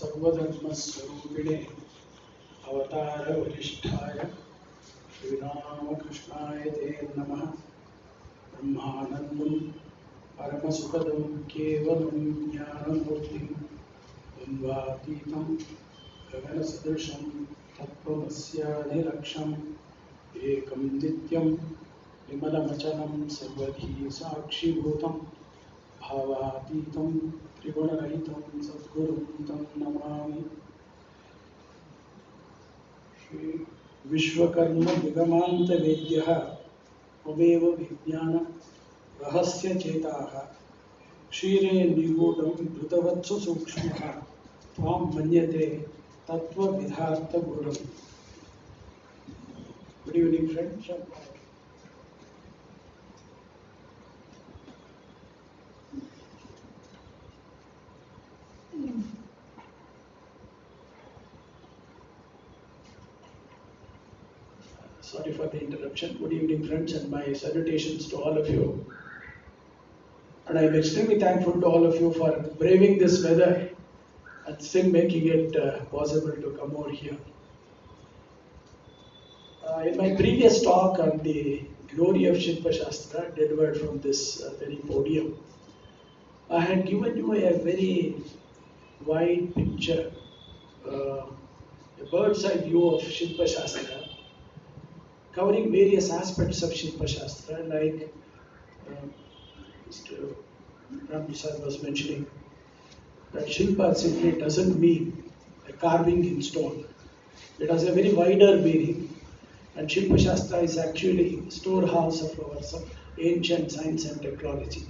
सर्वधर्मस्वरूपिणे अवतारवरिष्ठाय श्रीरामकृष्णाय ते नमः। ब्रह्मानन्दं परमसुखदं केवलं ज्ञानमूर्तिं द्वन्द्वातीतं गगनसदृशं तत्त्वमस्यादिलक्ष्यम् एकं नित्यं विमलमचलं सर्वधी साक्षिभूतं भावातीतं त्रिगुणरहितं सद्गुरुं तं नमामि। श्री विश्वकर्म निगमान्तवेद्यः त्वमेव विज्ञान रहस्यचेताः क्षीरे निगूढं घृतवत्सु सूक्ष्मः त्वां मन्यते तत्त्वविधार्थगुरुम्। Good evening, friends. Sorry for the interruption. Good evening, friends, and my salutations to all of you. And I'm extremely thankful to all of you for braving this weather and still making it possible to come over here. In my previous talk on the glory of Shilpa Shastra, delivered from this very podium, I had given you a very wide picture, a bird's eye view of Shilpa Shastra, covering various aspects of Shilpa Shastra, like Mr. Ramprasad was mentioning, that Shilpa simply doesn't mean a carving in stone. It has a very wider meaning, and Shilpa Shastra is actually a storehouse of our ancient science and technology.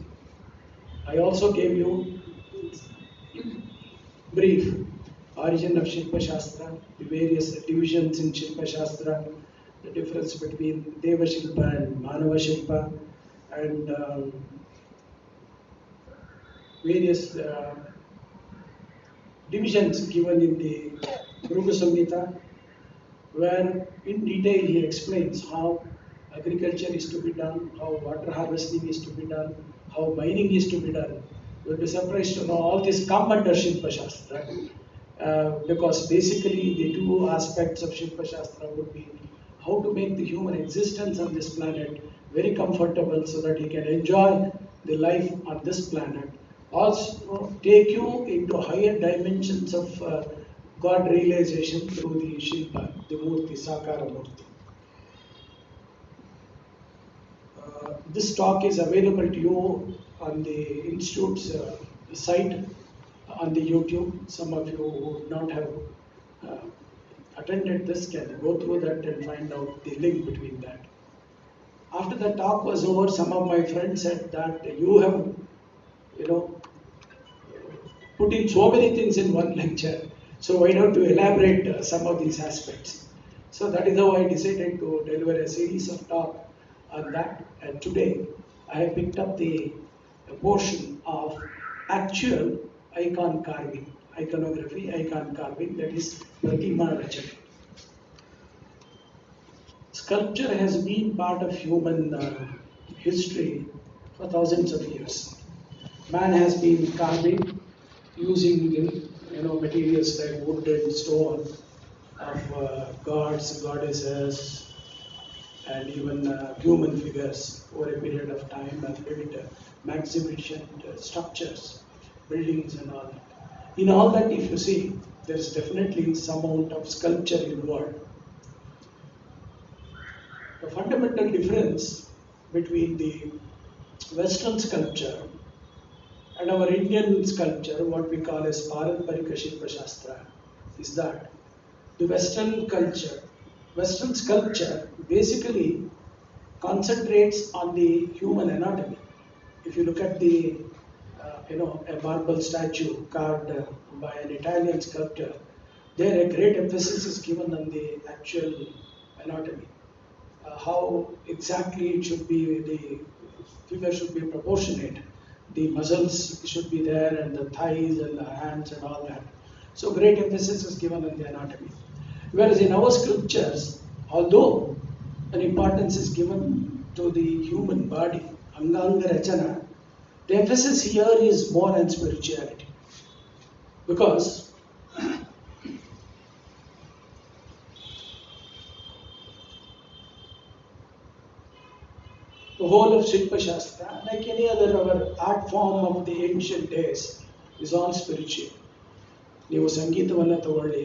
I also gave you brief origin of Shilpa Shastra, the various divisions in Shilpa Shastra, the difference between Deva Shilpa and Manava Shilpa, and various divisions given in the Bhrugu Samhita, where in detail he explains how agriculture is to be done, how water harvesting is to be done, how mining is to be done. You'll be surprised to know all this come under Shilpa Shastra, because basically the two aspects of Shilpa Shastra would be how to make the human existence on this planet very comfortable so that he can enjoy the life on this planet. Also take you into higher dimensions of God realization through the Shilpa, the Murti, Sakara Murti. This talk is available to you on the Institute's site on the YouTube. Some of you who would not have attended this can go through that and find out the link between that. After the talk was over, some of my friends said that you have, put in so many things in one lecture. So why not to elaborate some of these aspects? So that is how I decided to deliver a series of talk on that. And today I have picked up the portion of actual icon carving, iconography, icon carving, that is Pratima Rachana. Sculpture has been part of human history for thousands of years. Man has been carving using materials like wood and stone of gods, goddesses, and even human figures over a period of time, and built magnificent structures, buildings and all that. In all that, if you see, there is definitely some amount of sculpture involved. The fundamental difference between the Western sculpture and our Indian sculpture, what we call as Paramparika Shilpa Shastra, is that the Western sculpture basically concentrates on the human anatomy. If you look at the, a marble statue carved by an Italian sculptor, there a great emphasis is given on the actual anatomy. How exactly it should be, the figure should be proportionate. The muscles should be there, and the thighs and the hands and all that. So great emphasis is given on the anatomy. Whereas in our sculptures, although an importance is given to the human body, Anganga Rachana, the emphasis here is more on spirituality. Because whole of Shilpa Shastra, like any other our art form of the ancient days, is all spiritual. ನೀವು ಸಂಗೀತವನ್ನು ತಗೊಳ್ಳಿ,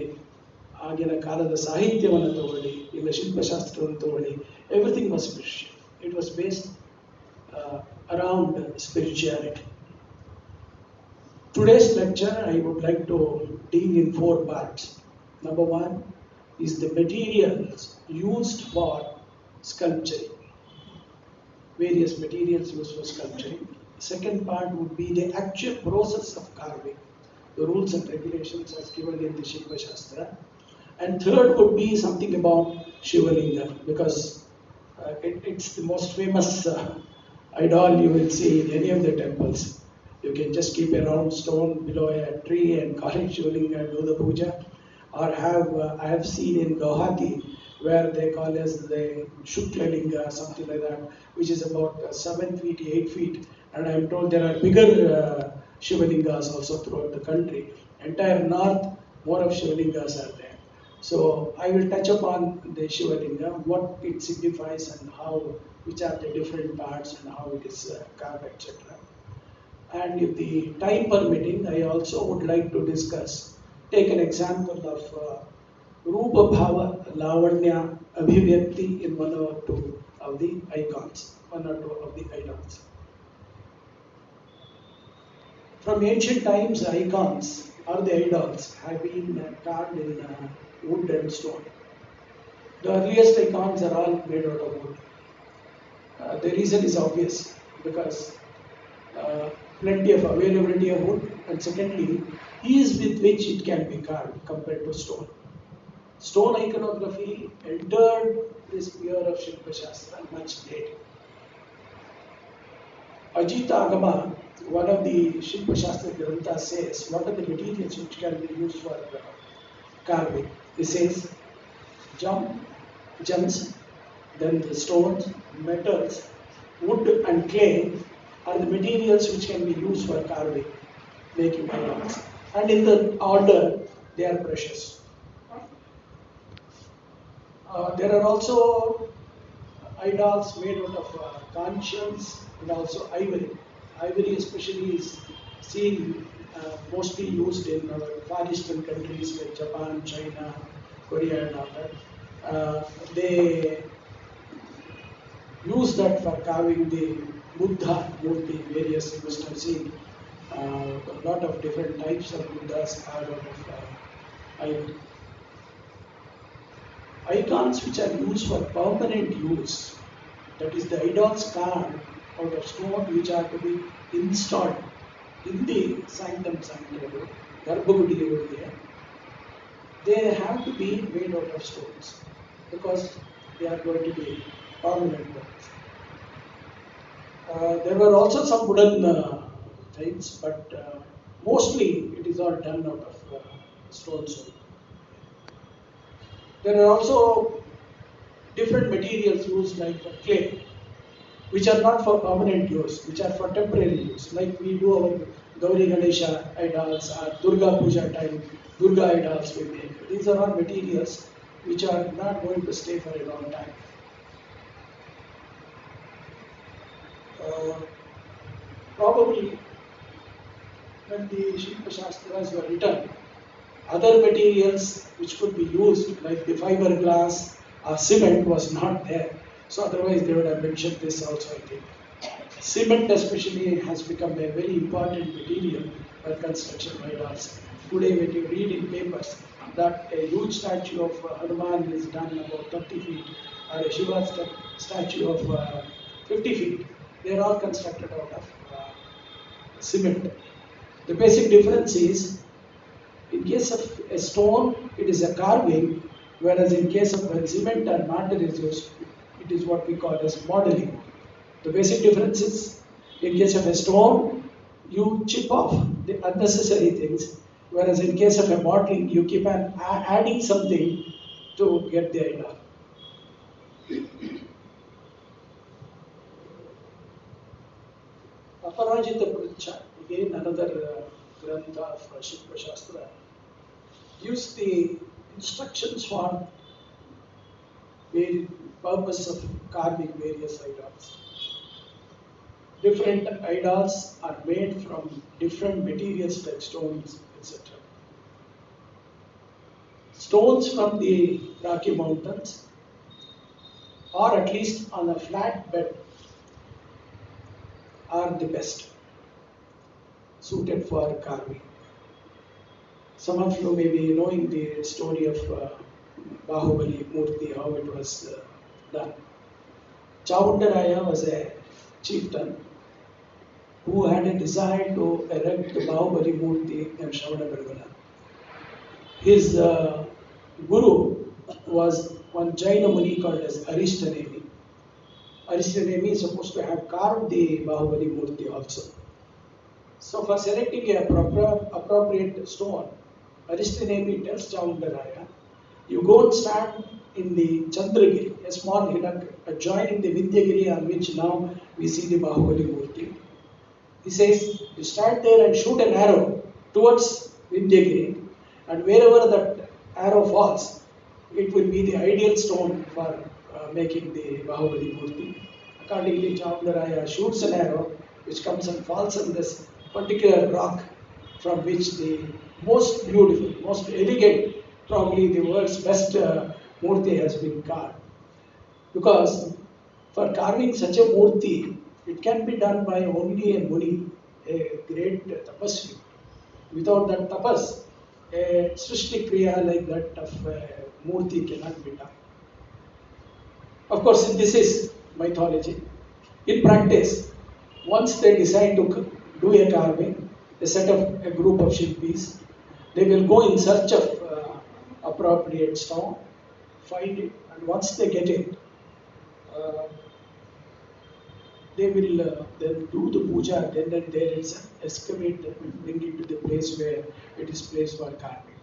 ಆಗಿನ ಕಾಲದ ಸಾಹಿತ್ಯವನ್ನು ತಗೊಳ್ಳಿ, ಇಲ್ಲ ಶಿಲ್ಪಶಾಸ್ತ್ರವನ್ನು ತಗೊಳ್ಳಿ, everything was spiritual. It was based around spirituality. Today's lecture I would like to deal in 4 parts. Number 1 is the materials used for sculpturing. Various materials used for sculpturing. Second part would be the actual process of carving, the rules and regulations as given in the Shilpa Shastra. And third would be something about Shivalinga, because it's the most famous idol you will see in any of the temples. You can just keep a round stone below a tree and call it Shivalinga and do the puja. Or I have seen in Guwahati where they call as the Shukla Linga, something like that, which is about 7 feet, 8 feet. And I am told there are bigger Shivalingas also throughout the country. Entire north, more of Shivalingas are there. So I will touch upon the Shivalinga, what it signifies and how, which are the different parts and how it is carved, etc. And if the time permitting, I also would like to discuss, take an example of Rupa Bhava, Lavanya, Abhivyakti in 1 or 2 of the icons, 1 or 2 of the idols. From ancient times, icons or the idols have been carved in wood and stone. The earliest icons are all made out of wood. The reason is obvious, because plenty of availability of wood, and secondly, ease with which it can be carved compared to stone. Stone iconography entered the sphere of Shilpa Shastra much later. Ajita Agama, one of the Shilpa Shastra Granthas, says what are the materials which can be used for carving. He says gems, then the stones, metals, wood and clay are the materials which can be used for carving, making idols. And in the order, they are precious. There are also idols made out of conchs and also ivory. Ivory especially is seen mostly used in our Far Eastern countries like Japan, China, Korea and all that. They use that for carving the Buddha Murti, various, you must have seen a lot of different types of Buddhas carved out of ivory. Icons which are used for permanent use, that is the idols carved out of stone which are to be installed in the sanctum sanctorum, Garbhagudi over there, they have to be made out of stones because they are going to be permanent ones. There were also some wooden things, but mostly it is all done out of stone. There are also different materials used like clay, which are not for permanent use, which are for temporary use. Like we do our Gauri Ganesha idols or Durga Puja time, Durga idols we make. These are all materials which are not going to stay for a long time. Probably when the Shilpa Shastras were written, other materials which could be used like the fiberglass or cement was not there. So otherwise they would have mentioned this also, I think. Cement especially has become a very important material for construction idols. Today when you read in papers that a huge statue of Hanuman is done about 30 feet or a Shiva statue of 50 feet, they are all constructed out of cement. The basic difference is, in case of a stone, it is a carving, whereas in case of when cement or mortar is used, it is what we call as modeling. The basic difference is, in case of a stone, you chip off the unnecessary things, whereas in case of a modeling, you keep on adding something to get the idea. Aparajita Pritcha, again another Grantha of Shilpa Shastra, gives the instructions for the purpose of carving various idols. Different idols are made from different materials like stones, etc. Stones from the Rocky Mountains, or at least on a flat bed, are the best suited for carving. Some of you may be knowing the story of Bahubali Murti, how it was done. Chaundaraya was a chieftain who had a desire to erect the Bahubali Murti in Shravanaberegala. His guru was one Jaina Muni called as Arishtanemi. Arishtanemi is supposed to have carved the Bahubali Murti also. So for selecting a appropriate stone, Arishtanemi tells Chaundaraya, you go and stand in the Chandragiri, a small hillock adjoining the Vidyagiri on which now we see the Bahubali Murti. He says, you stand there and shoot an arrow towards Vidyagiri, and wherever that arrow falls, it will be the ideal stone for making the Bahubali Murti. Accordingly, Chaundaraya shoots an arrow which comes and falls on this particular rock from which the most beautiful, most elegant, probably the world's best Murti has been carved. Because for carving such a Murti, it can be done by only a Muni, a great tapasvi. Without that tapas, a Srishti Kriya like that of Murti cannot be done. Of course, this is mythology. In practice, once they decide to do a carving, they set up a group of Shilpis. They will go in search of appropriate stone, find it, and once they get it, uh, they will then do the puja, then and there itself, excavate them and bring it to the place where it is placed for carving.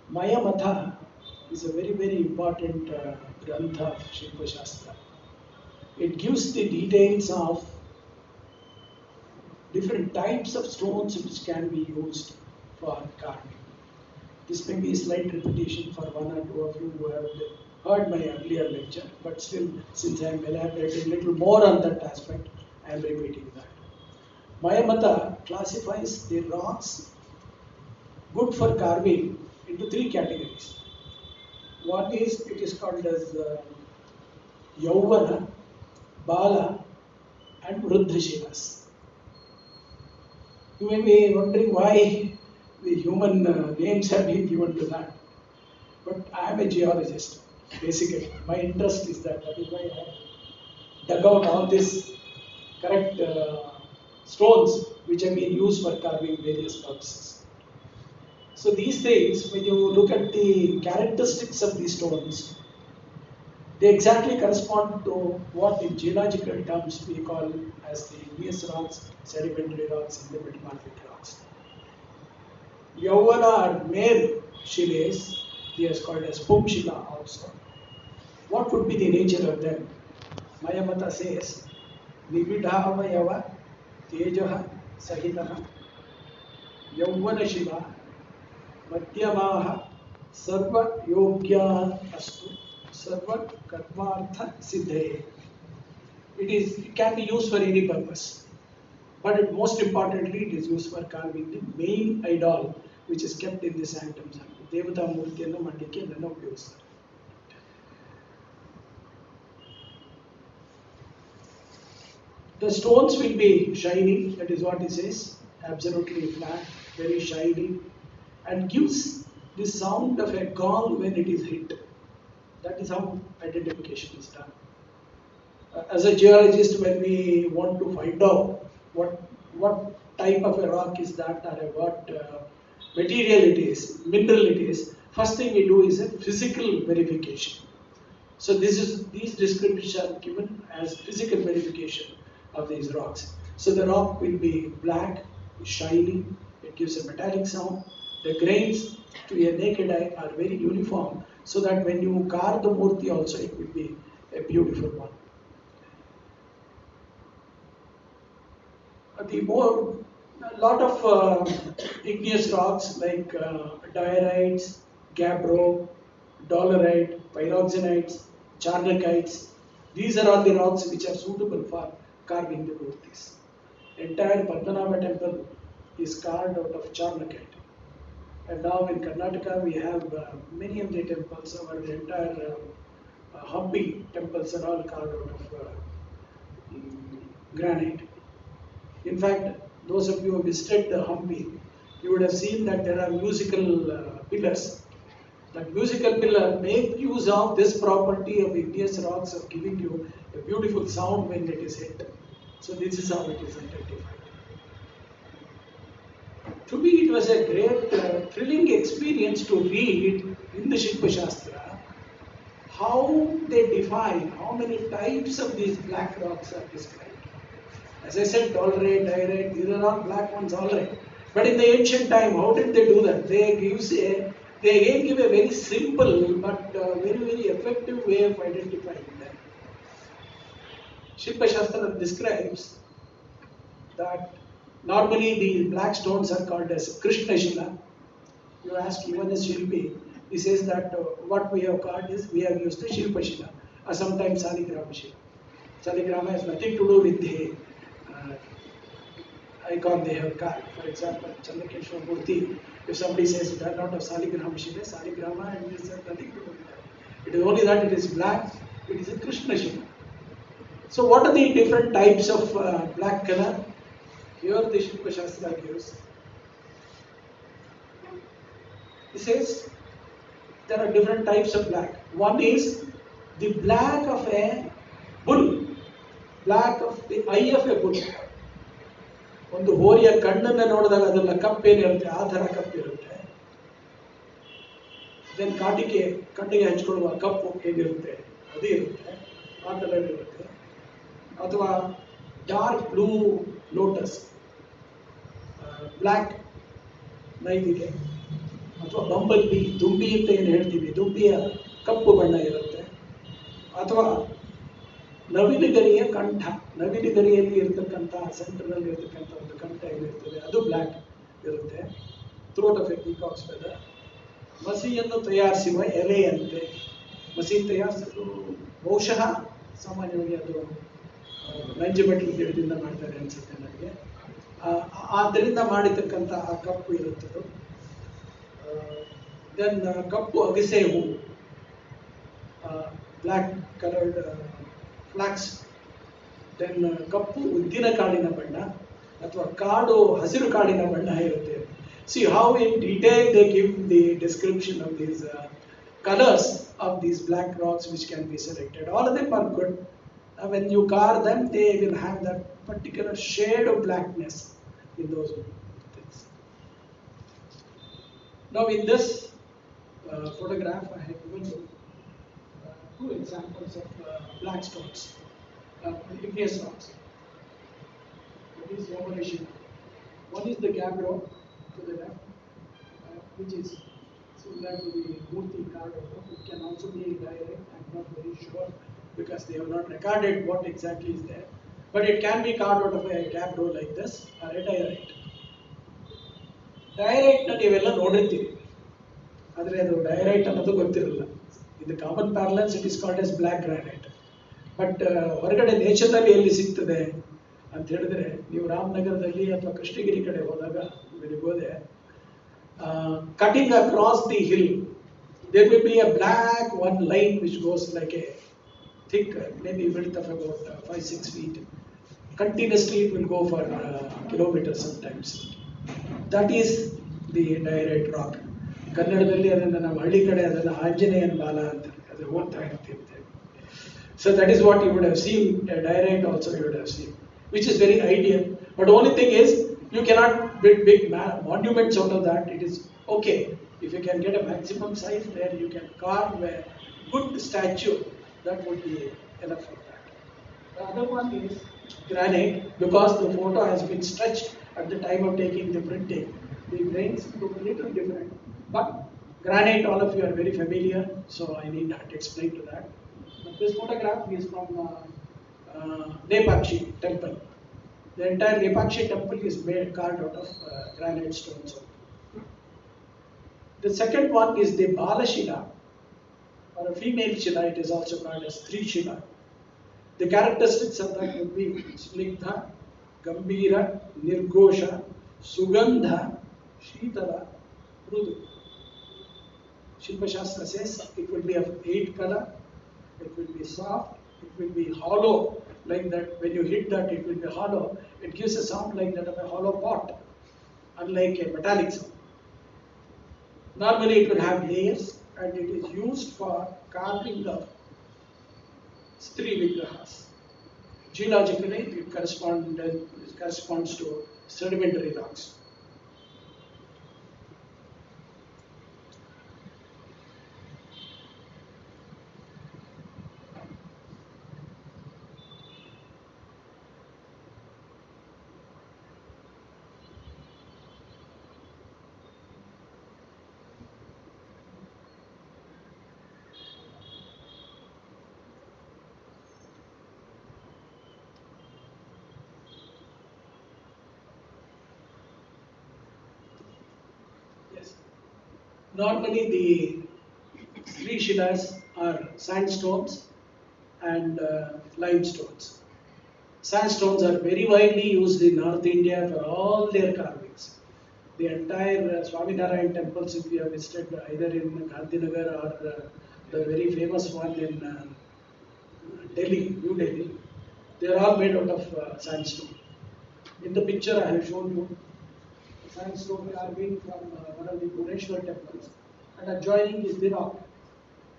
Maya Matha is a very, very important grantha of Shilpa Shastra. It gives the details of different types of stones which can be used for carving. This may be a slight repetition for one or two of you who have heard my earlier lecture, but still, since I am elaborating a little more on that aspect, I am repeating that. Maya Mata classifies the rocks good for carving into three categories. One is, it is called as Yauvana, Bala, and Vruddhashilas. You may be wondering why the human names have been given to that. But I am a geologist, basically. My interest is that. That is why I have dug out all these correct stones which have been used for carving various purposes. So these things, when you look at the characteristics of these stones, they exactly correspond to what in geological terms we call as the igneous rocks, sedimentary rocks, and the metamorphic rocks. Yauvana are male shilas, they are called as Pumshila also. What would be the nature of them? Mayamata says, Nividhavayava Tejaha Sahitaha Yauvana Shila Madhyamaha Sarva Yogya Astu Sarva Karmartha Siddhe. It can be used for any purpose. But most importantly, it is used for carving the main idol which is kept in the sanctums. Devata Murtiyannu Mandike ಇದನ್ನು ಉಪಯೋಗಿಸ್ತಾರೆ. The stones will be shiny, that is what it says, absolutely flat, very shiny, and gives the sound of a gong when it is hit. That is how identification is done. As a geologist, when we want to find out what type of a rock is that, or what material it is, mineral it is, first thing we do is a physical verification. So these descriptions are given as physical verification of these rocks. So the rock will be black, shiny, it gives a metallic sound. The grains to a naked eye are very uniform, so that when you carve the murti also, it will be a beautiful one. A lot of igneous rocks like diorites, gabbro, dolerite, pyroxenites, charnokites, these are all the rocks which are suitable for carving the murtis. Entire Padmanabha temple is carved out of charnakite. And now in Karnataka we have many of the temples, our entire Hampi temples are all carved out of granite. In fact, those of you who visited the Hampi, you would have seen that there are musical pillars. That musical pillar make use of this property of igneous rocks of giving you a beautiful sound when it is hit. So this is how it is identified. To me, it was a great, thrilling experience to read in the Shilpa Shastra how they define how many types of these black rocks are described. As I said, tolerate, direct, these are all black ones, all right. But in the ancient time, how did they do that? They again give a very simple but very, very effective way of identifying them. Shilpa Shastra describes that normally the black stones are called as Krishna Shila. You ask even a Shilpi, he says that what we have called is we have used the Shilpa Shila or sometimes Saligrama Shila. Saligrama has nothing to do with the icon they have carved. For example, Chandrakeshwar Murti, if somebody says it is not of Saligrama Shila, Saligrama and it has nothing to do with that. It is only that it is black, it is a Krishna Shila. So what are the different types of black color? Here the Shilpa Shastra gives. It says there are different types of black. One is the black of a bull, black of the eye of a bull. ಒಂದು ಹೋರಿಯ ಕಣ್ಣನ್ನು ನೋಡಿದಾಗ ಅದೆಲ್ಲ ಕಪ್ಪೇನಿರುತ್ತೆ ಆ ಥರ ಕಪ್ಪಿರುತ್ತೆ. Then ಕಣ್ಣಿಗೆ ಹಂಚ್ಕೊಳ್ಳುವ ಕಪ್ಪು ಹೇಗಿರುತ್ತೆ ಅದು ಇರುತ್ತೆ, ಆ ಕಲರ್ ಇರುತ್ತೆ. ಅಥವಾ ಡಾರ್ಕ್ ಬ್ಲೂ ಲೋಟಸ್, ಬ್ಲ್ಯಾಕ್ ನೈದಿಗೆ, ಅಥವಾ ಬಂಬಲ್ ಬಿ, ದುಂಬಿ ಅಂತ ಏನು ಹೇಳ್ತೀವಿ, ದುಂಬಿಯ ಕಪ್ಪು ಬಣ್ಣ ಇರುತ್ತೆ. ಅಥವಾ ನವಿಲುಗರಿಯ ಕಂಠ, ನವಿಲುಗರಿಯಲ್ಲಿ ಇರತಕ್ಕಂಥ ಸೆಂಟರ್ನಲ್ಲಿ ಇರತಕ್ಕಂಥ ಒಂದು ಕಂಠ ಏನಿರ್ತದೆ ಅದು ಬ್ಲ್ಯಾಕ್ ಇರುತ್ತೆ. Throat of a peacock's feather. ಮಸಿಯನ್ನು ತಯಾರಿಸುವ ಎಲೆಯಂತೆ, ಮಸಿ ತಯಾರಿಸಲು ಬಹುಶಃ ಸಾಮಾನ್ಯವಾಗಿ ಅದು ನಂಜುಬೆಟ್ಲು ಗಿಡದಿಂದ ಮಾಡ್ತಾರೆ ಅನ್ಸುತ್ತೆ ನನಗೆ. ಆದ್ದರಿಂದ ಮಾಡಿರ್ತಕ್ಕಂಥ ಆ ಕಪ್ಪು ಇರುತ್ತದು. ದೆನ್ ಕಪ್ಪು ಅಗಸೆ ಹೂ, ಬ್ಲ್ಯಾಕ್ ಕಲರ್ಡ್ ಫ್ಲಾಕ್ಸ್. ದೆನ್ ಕಪ್ಪು ಉದ್ದಿನ ಕಾಡಿನ ಬಣ್ಣ ಅಥವಾ ಕಾಡು ಹಸಿರು ಕಾಡಿನ ಬಣ್ಣ ಇರುತ್ತೆ. See how in detail they give the description of these colors of these black rocks which can be selected. All of them are good. When you carve them, they will have that particular shade of blackness in those things. Now in this photograph I have given you two examples of black stones, igneous rocks. That is evolution. One is the gabbro to the left, which is similar to the Murti card. It can also be direct. I'm not very sure because they have not recorded what exactly is there. But it can be carved out of a gabbro like this or a direct. Direct na ನೀವೆಲ್ಲ ನೋಡಿರ್ತೀವಿ, ಆದರೆ ಅದು ಡೈರೈಟ್ ಅನ್ನೋದು ಗೊತ್ತಿರಲ್ಲ. In the common parlance it is called as black granite. But ಹೊರಗಡೆ ನೇಚರ್ನಲ್ಲಿ ಎಲ್ಲಿ ಸಿಗ್ತದೆ ಅಂತ ಹೇಳಿದ್ರೆ, ನೀವು ರಾಮನಗರದಲ್ಲಿ ಅಥವಾ ಕೃಷ್ಣಗಿರಿ ಕಡೆ ಹೋದಾಗ ಹೋದೆ, cutting across the hill there will be a black one line which goes like a thick, maybe width of about 5-6 feet. Continuously it will go for kilometers sometimes. That is the direct rock. ಕನ್ನಡದಲ್ಲಿ ಅದನ್ನು ನಾವು ಹಳ್ಳಿ ಕಡೆ ಅದನ್ನು ಆಂಜನೇಯನ ಬಾಲ ಅಂತಾರೆ, ಅದು ಓದ್ತಾ ಇರ್ತಿರ್ತೇವೆ. So that is what you would have seen, a direct also you would have seen, which is very ideal. But only thing is, you cannot build big monuments out of that. It is okay if you can get a maximum size there, you can carve a good statue. That would be enough for that. The other one is granite, because the photo has been stretched at the time of taking the printing. The grains look a little different. But granite, all of you are very familiar, so I need not explain to that. But this photograph is from Lepakshi temple. The entire Lepakshi temple is carved out of granite stones. The second one is the Bala Shila, or a female Shila. It is also called as Sri Shila. The characteristics of that would be Snigdha, Gambhira, Nirgosha, Sugandha, Shitala, Mrudu. Shilpa Shastra says it will be of 8 color, it will be soft, it will be hollow, like that when you hit that it will be hollow. It gives a sound like that of a hollow pot, unlike a metallic sound. Normally it will have layers and it is used for carving of Stri Vigrahas. Geologically it corresponds to sedimentary rocks. Yes. Normally the Sri Shilas are sandstones and limestones. Sandstones are very widely used in North India for all their carvings. The entire Swaminarayan temples, if you have visited either in Gandhinagar or the very famous one in Delhi, New Delhi, they are all made out of sandstone. In the picture I have shown you sandstone carving from one of the Bhubaneswar temples, and adjoining is the rock,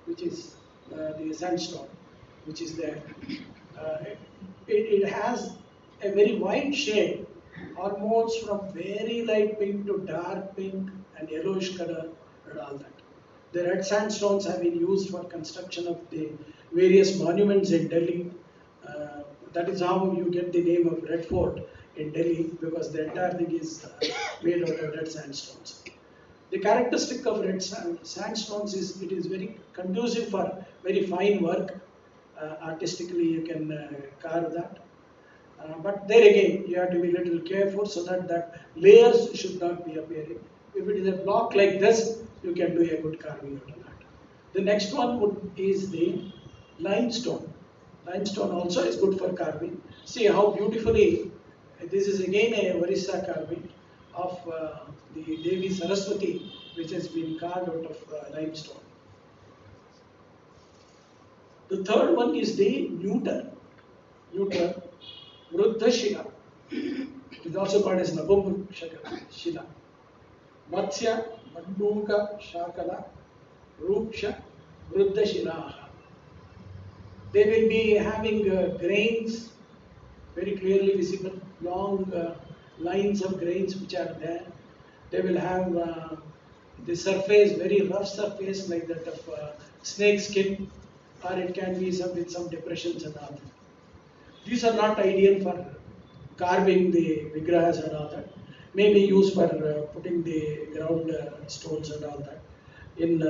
which is the sandstone, which is there. It has a very wide shade, almost from very light pink to dark pink and yellowish color and all that. The red sandstones have been used for construction of the various monuments in Delhi. That is how you get the name of Red Fort in Delhi, because the entire thing is made out of red sandstones. The characteristic of red sandstones is it is very conducive for very fine work. Artistically, you can carve that. But there again, you have to be a little careful so that layers should not be appearing. If it is a block like this, you can do a good carving out of that. The next one is the limestone. Limestone also is good for carving. See how beautifully, this is again a Orissa carving of the Devi Saraswati, which has been carved out of limestone. The third one is the neuter, Vruddha Shila. It is also called as Nabum Shila. Matsya, Manduka, Shakala, Ruksha, Vruddha Shilaha. They will be having grains very clearly visible, long lines of grains which are there. They will have the surface, very rough surface like that of snake skin, or it can be with some depressions and all that. These are not ideal for carving the vigrahas and all that. May be used for putting the ground stones and all that. In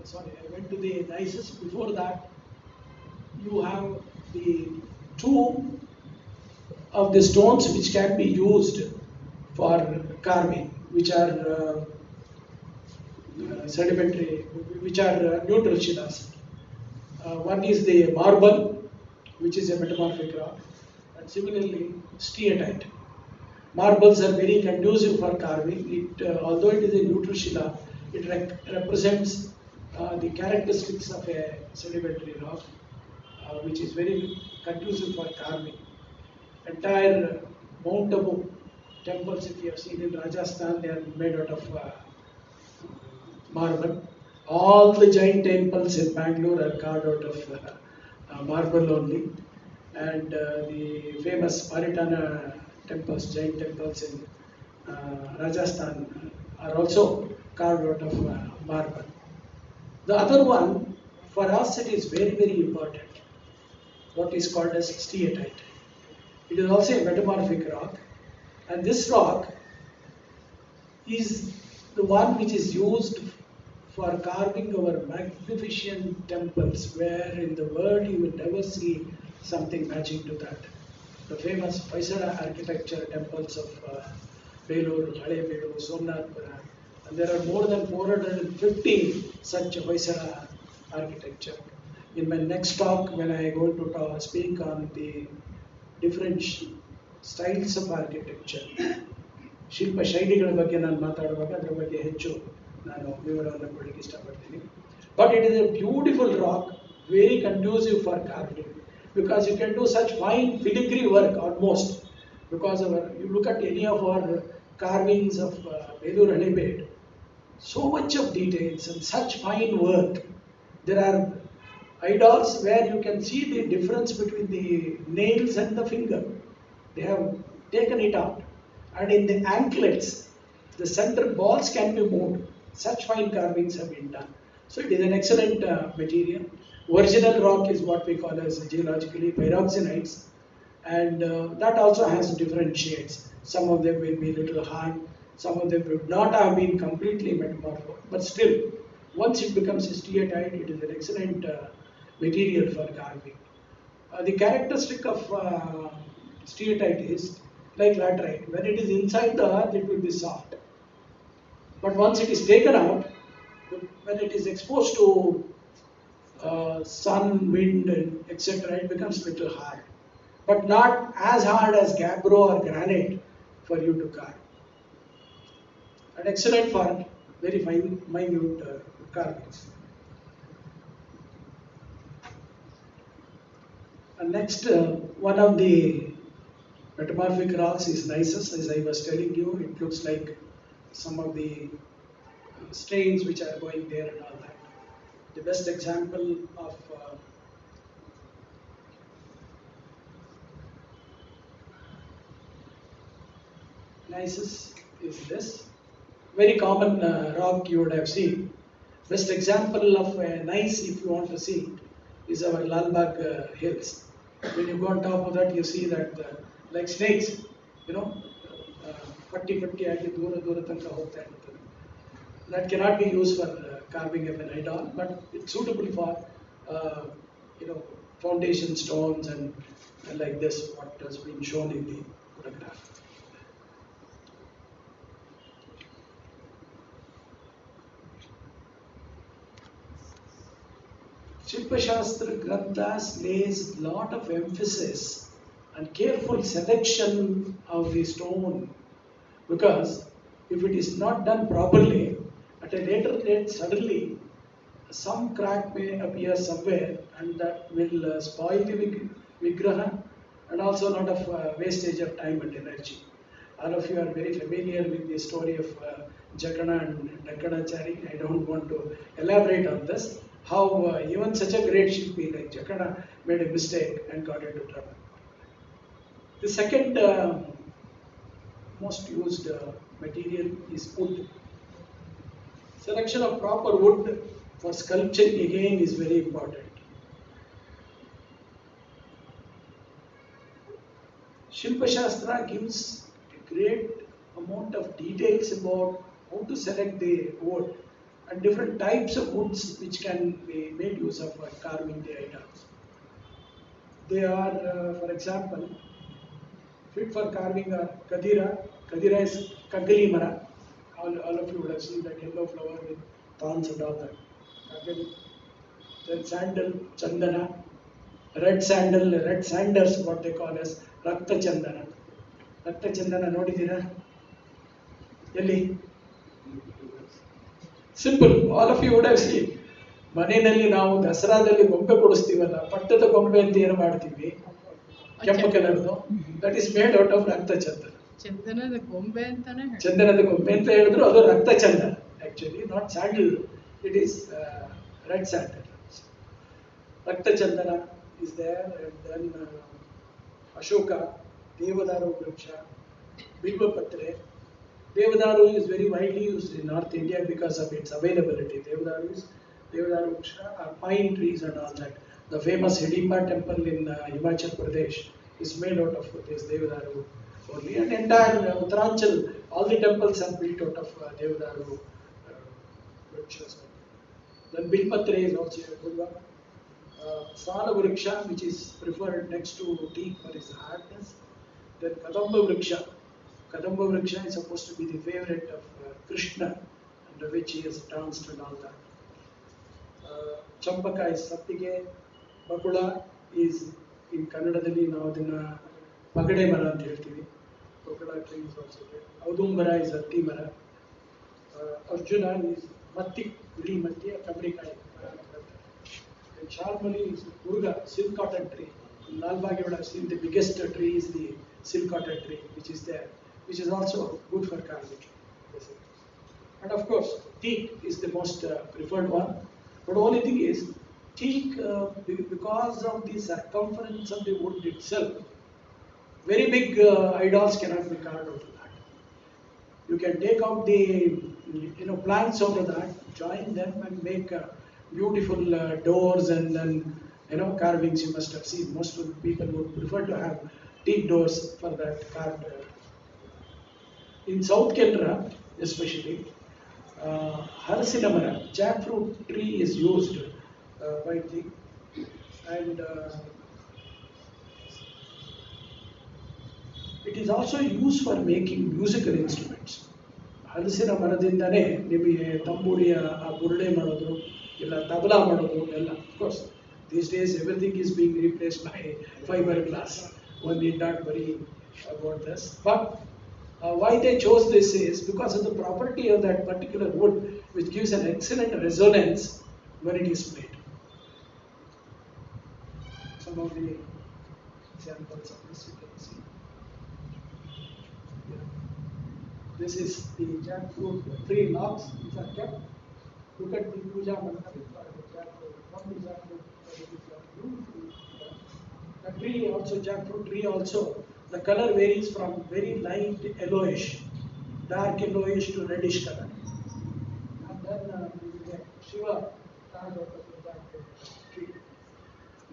sorry, I went to the nicest. Before that, you have the two of the stones which can be used for carving, which are sedimentary, which are neutral shilas. One is the marble, which is a metamorphic rock, and similarly steatite. Marbles are very conducive for carving. Although it is a neutral shila, it represents the characteristics of a sedimentary rock, which is very conducive for carving. Entire Mount Abu temples, if you have seen in Rajasthan, they are made out of marble. All the giant temples in Bangalore are carved out of marble only. And the famous Paritana temples, giant temples in Rajasthan, are also carved out of marble. The other one, for us, it is very, very important, what is called as steatite. It is also a metamorphic rock, and this rock is the one which is used for carving our magnificent temples, where in the world you will never see something matching to that. The famous Hoysala architecture temples of Belur, Hale Belur, Somnathpura, and there are more than 450 such Hoysala architecture. In my next talk, when I go to speak on the different styles of architecture, ಶಿಲ್ಪ ಶೈಲಿಗಳ ಬಗ್ಗೆ ನಾನು ಮಾತಾಡುವಾಗ ಅದರ ಬಗ್ಗೆ ಹೆಚ್ಚು ನಾನು ವಿವರವನ್ನು ಕೊಡಲಿಕ್ಕೆ ಇಷ್ಟಪಡ್ತೀನಿ. But it is a beautiful rock, very conducive for carving, because you can do such fine filigree work almost. Because you look at any of our carvings of Belur Halebed, so much of details and such fine work. There are idols where you can see the difference between the nails and the finger. They have taken it out. And in the anklets, the center balls can be moved. Such fine carvings have been done. So it is an excellent material. Original rock is what we call as geologically pyroxenites, and that also has different shades. Some of them will be a little hard, some of them would not have been completely metamorphosed, but still, once it becomes steatite, it is an excellent material for carving. The characteristic of steatite is like laterite. When it is inside the earth, it will be soft. But once it is taken out, when it is exposed to sun, wind, etc., it becomes little hard. But not as hard as gabbro or granite for you to carve. And excellent for very fine, minute carvings. And next, one of the metamorphic rocks is gneiss. As I was telling you, it looks like some of the stains which are going there and all that. The best example of gneiss is this. Very common rock you would have seen. Best example of gneiss, if you want to see, is our Lalbagh hills. When you go on top of that, you see that like snakes, you know, ಪಟ್ಟಿ ಆಗಿ ದೂರ ತನಕ ಹೋಗ್ತಾ ಇರ್ತದೆ. That cannot be used for carving of an idol, but it's suitable for foundation stones and like this, what has been shown in the photograph. Shilpa Shastra Granthas lays lot of emphasis and careful selection of the stone, because if it is not done properly, at a later date suddenly some crack may appear somewhere, and that will spoil the vigraha, and also a lot of wastage of time and energy. All of you are very familiar with the story of Jakana and Dakkanachari. I don't want to elaborate on this. How even such a great Shilpi like Jakana made a mistake and got into trouble. The second most used material is wood. Selection of proper wood for sculpturing again is very important. Shilpa Shastra gives a great amount of details about how to select the wood and different types of woods which can be made use of for carving the items. They are, for example, fit for carving are Kadira. Kadira is Kagali Mara. All of you would have seen that yellow flower with thorns and all that. Kagali. Then sandal, Chandana. Red sandal, red sanders, what they call as Rakta Chandana. Rakta Chandana nodidira? Yelli? Simple. All of you would have seen. ಮನೆಯಲ್ಲಿ ನಾವು ದಸರಾದಲ್ಲಿ ಗೊಂಬೆ ಕೊಡಿಸ್ತೀವಲ್ಲ, ಪಟ್ಟದ ಗೊಂಬೆ ಅಂತ ಏನು ಮಾಡ್ತೀವಿ, ಕೆಂಪು ಕಲರ್ದು, that is made out of rakta chandana. ಚಂದನದ ಗೊಂಬೆ ಅಂತ ಹೇಳಿದ್ರು, ಅದು ರಕ್ತ ಚಂದನ. Actually not sandal, it is red sandal. Rakta chandana is there, and then Ashoka, Devadaru Vriksha, Bilvapatre. Devadaru is very widely used in North India because of its availability. Devadaru Vriksha are pine trees and all that. The famous Hidimba temple in Himachal Pradesh is made out of this Devadaru only, and entire Uttaranchal, all the temples are built out of Devadaru Vrikshas. Then Bilpatre is also a good one. Sala Vriksha, which is preferred next to teak for its hardness. Then Kadamba Vriksha. Kadamba Vriksha is supposed to be the favorite of Krishna, under which he has danced and all that. Champaka is Sappige. Bakula is in Kannadadalli ನಾವು ಅದನ್ನ ಪಗಡೆ ಮರ ಅಂತ ಹೇಳ್ತೀವಿ. Bakula tree is also there. Audumbara is ಹತ್ತಿ ಮರ. Arjuna is Matti, Vili Matti, Kabrikayi. And Shalmali is Urga, silk cotton tree. In Lalbagh, you would have seen the biggest tree is the silk cotton tree, which is there, which is also good for carving. And of course, teak is the most preferred one. But the only thing is, teak, because of the circumference of the wood itself, very big idols cannot be carved out of that. You can take out the planks out of that, join them, and make beautiful doors and carvings. You must have seen. Most of the people would prefer to have teak doors for that carved. In South Kerala, especially, Harasinamara, jackfruit tree is used by teak, and it is also used for making musical instruments. ಹಲಸಿನ ಮರದಿಂದನೇ ನಿಮಗೆ ತಂಬೂರಿಯ ಆ ಬುರುಡೆ ಮಾಡೋದು ಇಲ್ಲ ತಬಲಾ ಮಾಡೋದು ಎಲ್ಲ. Of course, these days everything is being replaced by fiberglass. One need not worry about this. But why they chose this is because of the property of that particular wood, which gives an excellent resonance when it is played. Some of the examples of this you can see. This is the jackfruit tree logs which are kept. Look at the puja mandap for the jackfruit. From the jackfruit, the tree also, jackfruit tree also, the color varies from very light yellowish, dark yellowish to reddish color. And then Shiva carved out of the jackfruit tree.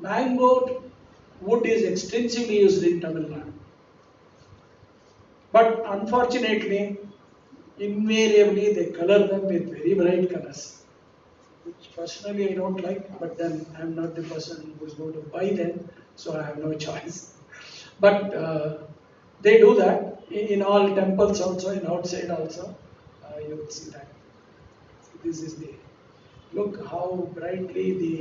Mango wood is extensively used in Tamil Nadu. But unfortunately, invariably they color them with very bright colors, which personally I don't like, but then I'm not the person who is going to buy them, so I have no choice. But they do that in all temples also, in outside also, you will see that. This is the, look how brightly the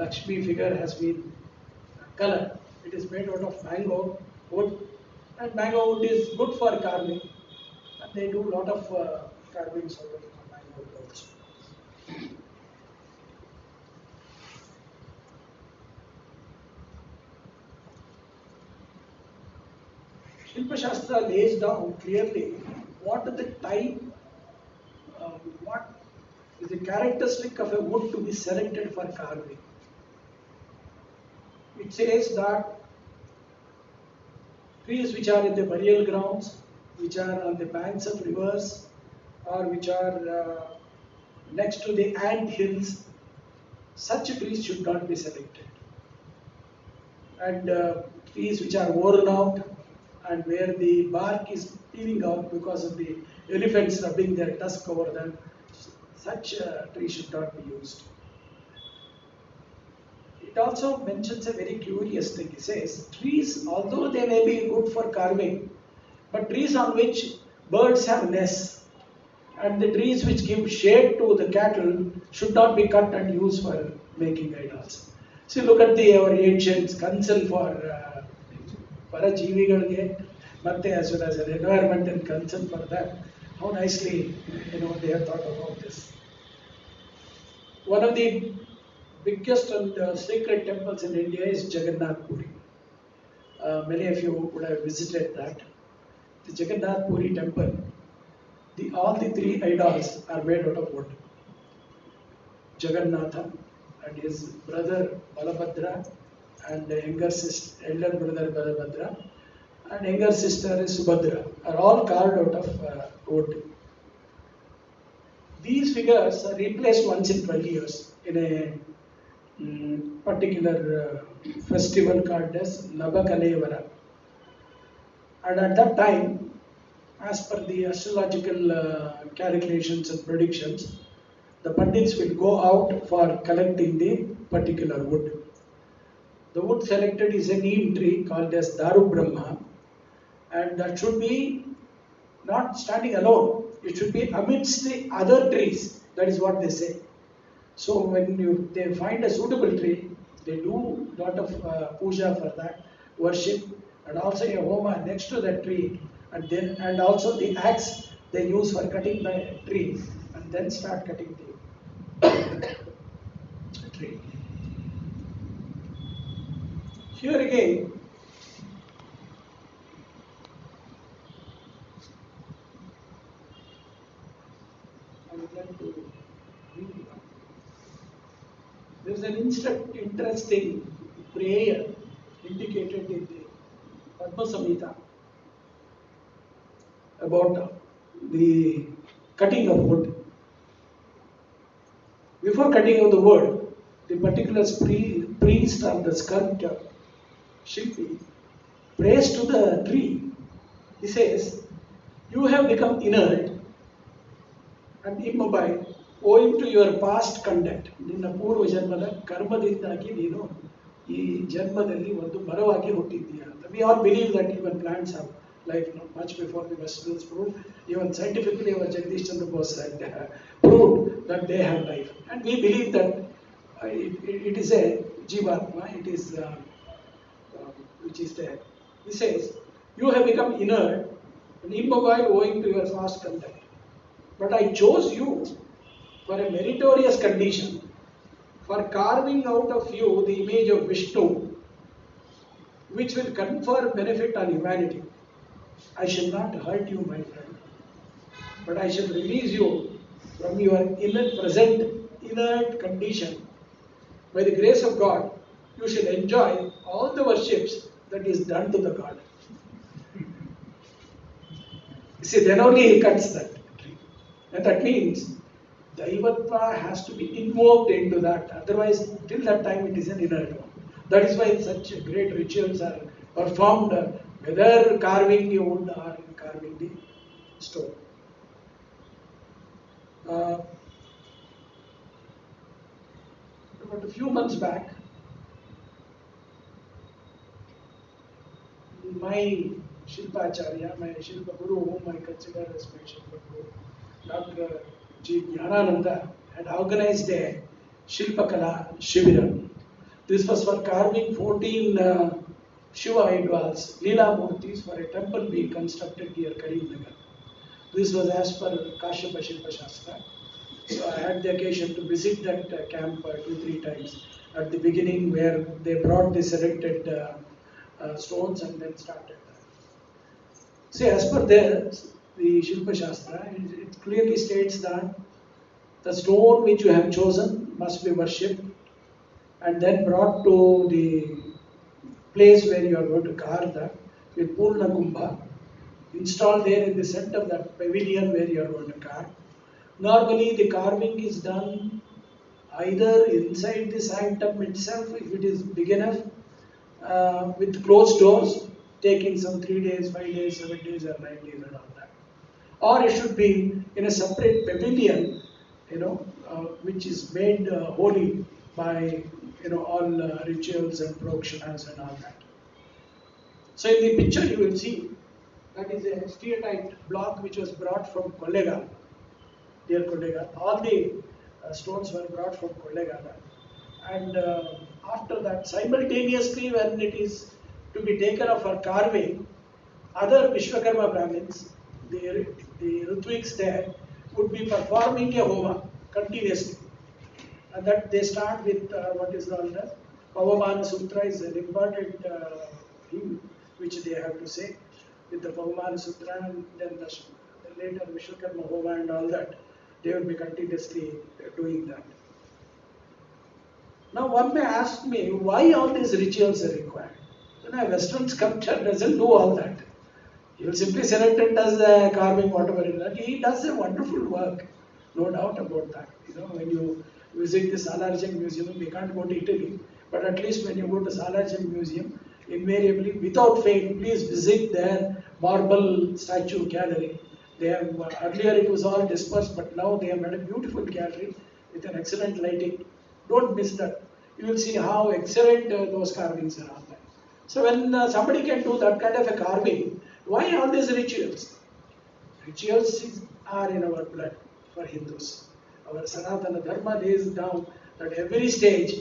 Lakshmi figure has been colored. It is made out of mango wood. And mango wood is good for carving, and they do a lot of carvings out of mango wood also. Shilpa Shastra lays down clearly what is the type, what is the characteristic of a wood to be selected for carving. It says that trees which are in the burial grounds, which are on the banks of rivers, or which are next to the ant hills, such trees should not be selected. And trees which are worn out and where the bark is peeling out because of the elephants rubbing their tusk over them, such trees should not be used. It also mentions a very curious thing. It says, trees, although they may be good for carving, but trees on which birds have nests and the trees which give shade to the cattle should not be cut and used for making idols. See, look at our ancients' concern for parajeevigalge, matte as well as an environmental concern for that. How nicely, they have thought about this. One of the biggest and sacred temples in India is Jagannath Puri. Many of you would have visited that. The Jagannath Puri temple, all the three idols are made out of wood. Jagannatha and his brother Balabhadra and elder brother Balabhadra and younger sister Subhadra are all carved out of wood. These figures are replaced once in 12 years in a particular festival called as Navakalevara. And at that time, as per the astrological calculations and predictions, the Pandits will go out for collecting the particular wood. The wood selected is a neem tree called as Daru Brahma, and that should be not standing alone. It should be amidst the other trees. That is what they say. So when they find a suitable tree, they do lot of puja for that, worship, and also a homa next to that tree, and also the axe they use for cutting the tree, and then start cutting the tree. Here again, I would like to read one. There is an interesting prayer indicated in the Padma Samhita about the cutting of wood. Before cutting of the wood, the particular priest or the sculptor, Shilpi, prays to the tree. He says, "You have become inert and immobile owing to your past conduct. ನಿನ್ನ ಪೂರ್ವ ಜನ್ಮದ ಕರ್ಮದಿಂದಾಗಿ ನೀನು ಈ ಜನ್ಮದಲ್ಲಿ ಒಂದು ಮರವಾಗಿ ಹುಟ್ಟಿದ್ದೀಯ ಅಂತ." We all believe that even plants have life, not much before the Westerners proved. Even scientifically, our Jagdish Chandra Bose had proved that they have life. And we believe that it is a Jivatma, it is which is there. He says, "You have become inert and immobile owing to your past conduct. But I chose you for a meritorious condition, for carving out of you the image of Vishnu, which will confer benefit on humanity. I shall not hurt you, my friend, but I shall release you from your present inert condition. By the grace of God, you shall enjoy all the worships that is done to the God." See, then only he cuts that tree. And that means Daivatva has to be invoked into that. Otherwise, till that time, it is an inert one. That is why such great rituals are performed, whether carving the wood or carving the stone. About a few months back, my Shilpa Acharya, my Shilpa Guru, whom I consider as my Shilpa Guru, Dr. G. Jnanananda, had organized a Shilpa Kala Shivira. This was for carving 14 Shiva idols, Leela Murtis, for a temple being constructed near Karimnagar. This was as per Kashyapa Shilpa Shastra. So I had the occasion to visit that camp 2-3 times at the beginning, where they brought the selected stones and then started. See, as per this, the Shilpa Shastra, it clearly states that the stone which you have chosen must be worshipped and then brought to the place where you are going to carve that with Purna Kumbha, installed there in the center of that pavilion where you are going to carve. Normally, the carving is done either inside the sanctum itself, if it is big enough, with closed doors, taking some 3 days, 5 days, 7 days, or 9 days, and all that. Or it should be in a separate pavilion, which is made holy by all rituals and prokshanas and all that. So in the picture you will see that is a steatite block which was brought from Kollega, near Kollega. All the stones were brought from Kollega. And after that, simultaneously, when it is to be taken up for carving, other Vishwakarma Brahmins, the Ritviks there, would be performing a homa continuously. And that they start with what is known as Pavamana Sutra, is an important hymn which they have to say with the Pavamana Sutra, and then the later Vishwakarma homa and all that. They will be continuously doing that. Now one may ask me, why all these rituals are required? Western sculpture doesn't do all that. He will simply select it as a carving, whatever it is. He does a wonderful work, no doubt about that. When you visit the Salarjung Museum, we can't go to Italy, but at least when you go to Salarjung Museum, invariably, without fail, please visit their marble statue gallery. They have earlier it was all dispersed, but now they have made a beautiful gallery with an excellent lighting. Don't miss that. You will see how excellent those carvings are on that. So when somebody can do that kind of a carving, why all these rituals? Rituals are in our blood for Hindus. Our Sanatana Dharma lays down that every stage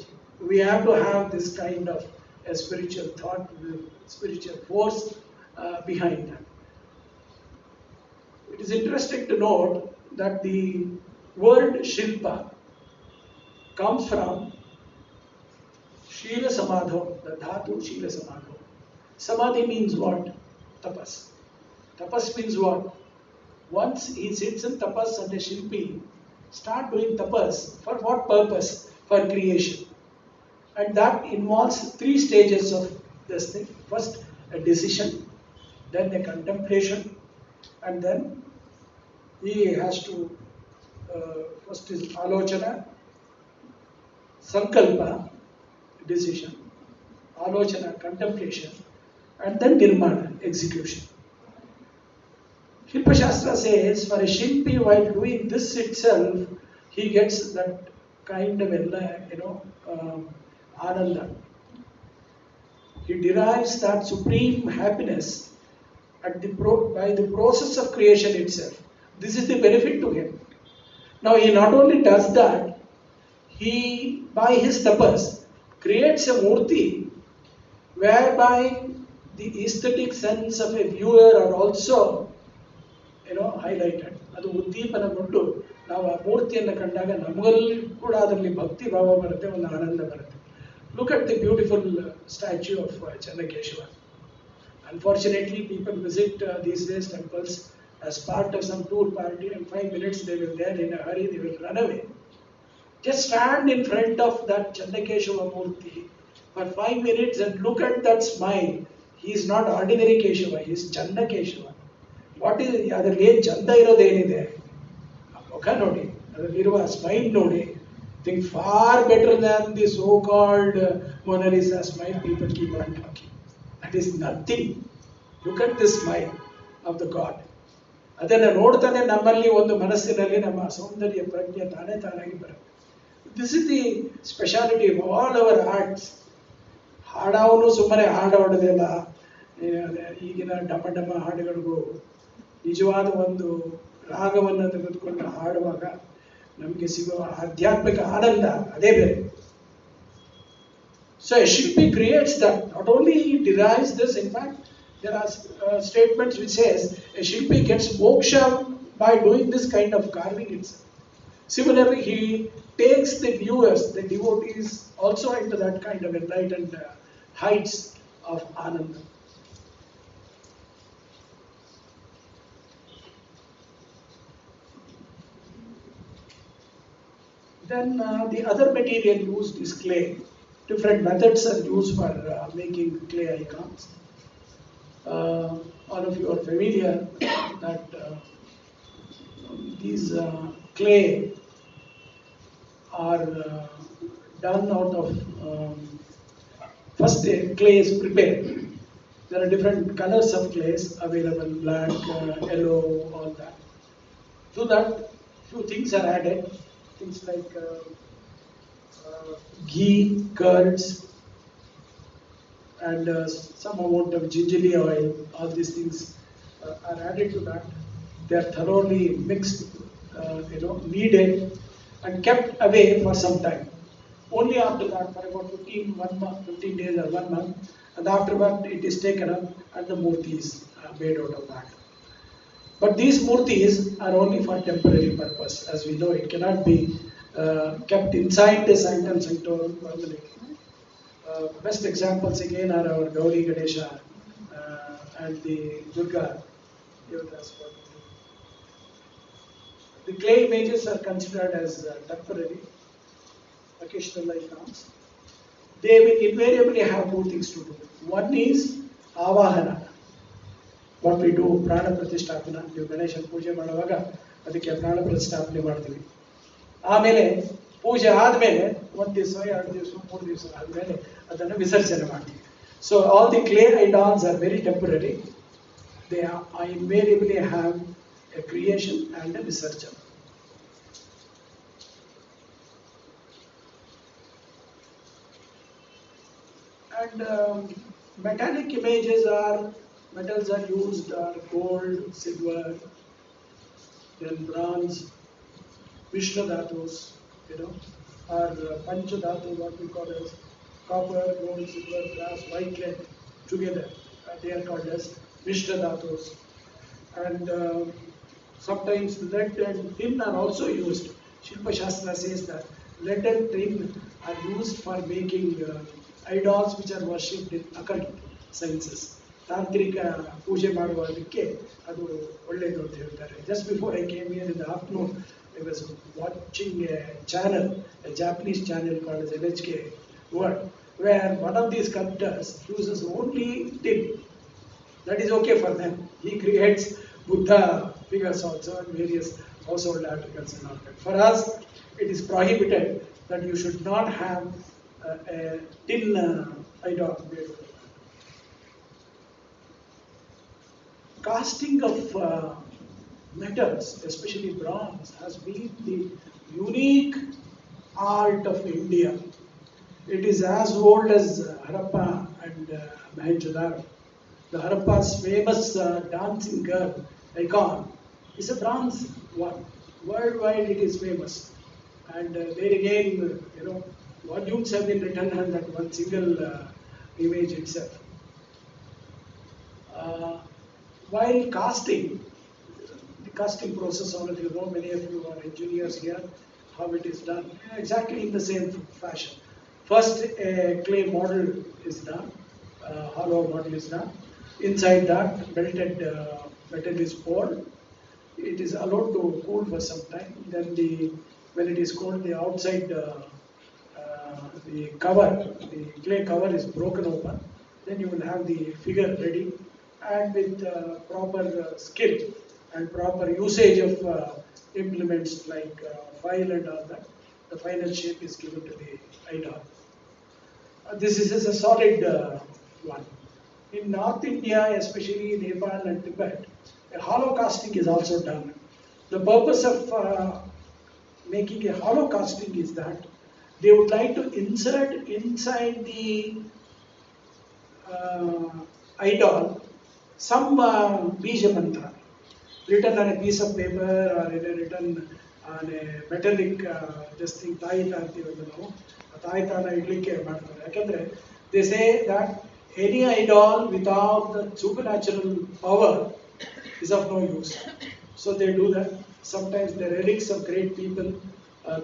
we have to have this kind of a spiritual thought, spiritual force behind that. It is interesting to note that the word Shilpa comes from Shila Samadho, the Dhatu Shila Samadho. Samadhi means what? Tapas. Tapas means what? Once he sits in tapas and a Shilpi, start doing tapas. For what purpose? For creation. And that involves three stages of this thing. First, a decision, then a contemplation, and then he has to, first is alochana, sankalpa, decision, alochana, contemplation, and then nirmana, execution. Shilpa Shastra says for a Shilpi, while doing this itself, he gets that kind of ananda. He derives that supreme happiness by the process of creation itself. This is the benefit to him. Now he not only does that, he by his tapas creates a murti whereby the aesthetic sense of a viewer are also highlighted. ಅದು ಉದ್ದೀಪನಗೊಂಡು ನಾವು ಆ ಮೂರ್ತಿಯನ್ನು ಕಂಡಾಗ ನಮಗಲ್ಲಿ ಕೂಡ ಅದರಲ್ಲಿ ಭಕ್ತಿ ಭಾವ ಬರುತ್ತೆ, ಒಂದು ಆನಂದ ಬರುತ್ತೆ. Look at the beautiful statue of Channakeshwar. Unfortunately, people visit these days temples as part of some tour party, and 5 minutes they will there in a hurry, they will run away. Just stand in front of that Channakeshwar Murti for 5 minutes and look at that smile. He is not ordinary Keshava, he is Channakeshwar. What is ಅದರಲ್ಲಿ ಏನು ಚಂದ ಇರೋದೇನಿದೆ, ಮುಖ ನೋಡಿ, ಅದರಲ್ಲಿರುವ smile ನೋಡಿ. Think far better than the so-called Mona Lisa smile people keep on talking. That is nothing. Look at the smile of the God. ಅದನ್ನು ನೋಡ್ತಾನೆ ನಮ್ಮಲ್ಲಿ ಒಂದು ಮನಸ್ಸಿನಲ್ಲಿ ನಮ್ಮ ಸೌಂದರ್ಯ ಪ್ರಜ್ಞೆ ತಾನಾಗಿ ಬರುತ್ತೆ. This is the speciality of all our arts. ಹಾಡವನು ಸುಮ್ಮನೆ ಹಾಡೋದಲ್ಲ, ಈಗಿನ ಡಮ ಡಮ ಹಾಡುಗಳಿಗೂ ನಿಜವಾದ ಒಂದು ರಾಗವನ್ನು ತೆಗೆದುಕೊಂಡು ಹಾಡುವಾಗ ನಮಗೆ ಸಿಗುವ ಆಧ್ಯಾತ್ಮಿಕ ಆನಂದ ಅದೇ ಬೇರೆ. So a Shilpi creates that. Not only he derives this, in fact, there are statements which says a Shilpi gets moksha by doing this kind of carving itself. Similarly, he takes the viewers, the devotees, also into that kind of enlightened heights of ananda. Then the other material used is clay. Different methods are used for making clay icons. All of you are familiar that these clay are done out of, first the clay is prepared. There are different colors of clays available, black, yellow, all that. To that, few things are added. Things like ghee, curds, and some amount of gingerly oil. All these things are added to that. They are thoroughly mixed, kneaded, and kept away for some time. Only after that, for about 15 days or 1 month, and afterward it is taken up and the murtis are made out of that. But these murtis are only for temporary purpose. As we know, it cannot be kept inside the sanctum sanctorum permanently. Best examples again are our Gauri Ganesha and the Durga Devatas. The clay images are considered as temporary, occasional icons. They will invariably have two things to do. One is avahana. What we do, prana pratisthapana. ನೀವು ಗಣೇಶನ ಪೂಜೆ ಮಾಡುವಾಗ ಅದಕ್ಕೆ ಪ್ರಾಣ ಪ್ರತಿಷ್ಠಾಪನೆ ಮಾಡ್ತೀವಿ. ಆಮೇಲೆ ಪೂಜೆ ಆದಮೇಲೆ 1 ದಿವಸ 2 ದಿವಸ 3 ದಿವಸ ಆದಮೇಲೆ ಅದನ್ನು ವಿಸರ್ಜನೆ ಮಾಡ್ತೀವಿ. So all the clay icons are very temporary. They invariably have a creation and a visarjana. And metallic images are, metals are used are gold, silver, then bronze, Mishra Dhatus, you know, or Pancha Dhatu, what we call as copper, gold, silver, brass, white lead together. They are called as Mishra Dhatus. And sometimes lead and tin are also used. Shilpa Shastra says that lead and tin are used for making idols which are worshipped in occult sciences. ತಾಂತ್ರಿಕ ಪೂಜೆ ಮಾಡುವುದಕ್ಕೆ ಅದು ಒಳ್ಳೆಯದು ಅಂತ ಹೇಳ್ತಾರೆ. Just before I came here in the afternoon, I was watching a channel, a Japanese channel called as NHK World, where one of these sculptors uses only tin. That is okay for them. He creates Buddha figures also and various household articles and all that. For us, it is prohibited that you should not have a tin idol made. Casting of metals, especially bronze, has been the unique art of India. It is as old as Harappa and Mohenjo-daro. The Harappa's famous dancing girl icon is a bronze one. Worldwide it is famous. And there again, volumes have been written on that one single image itself. While casting, the casting process, all of you know, many of you are engineers here, how it is done, exactly in the same fashion. First, a clay model is done, hollow model is done. Inside that, melted metal is poured. It is allowed to cool for some time. Then, when it is cold, the outside, the cover, the clay cover is broken open. Then you will have the figure ready. And with proper skill and proper usage of implements like file and all that, the final shape is given to the idol. This is a solid one. In North India, especially Nepal and Tibet, a hollow casting is also done. The purpose of making a hollow casting is that they would like to insert inside the idol some bija mantra written on a piece of paper or written on a metallic this thing ತಾಯಿತ ಅಂತೀವಲ್ಲ ನಾವು ಆ ತಾಯಿತನ ಇಡ್ಲಿಕ್ಕೆ ಮಾಡ್ತಾರೆ. ಯಾಕಂದ್ರೆ they say that any idol without the supernatural power is of no use. So they do that. Sometimes the relics of great people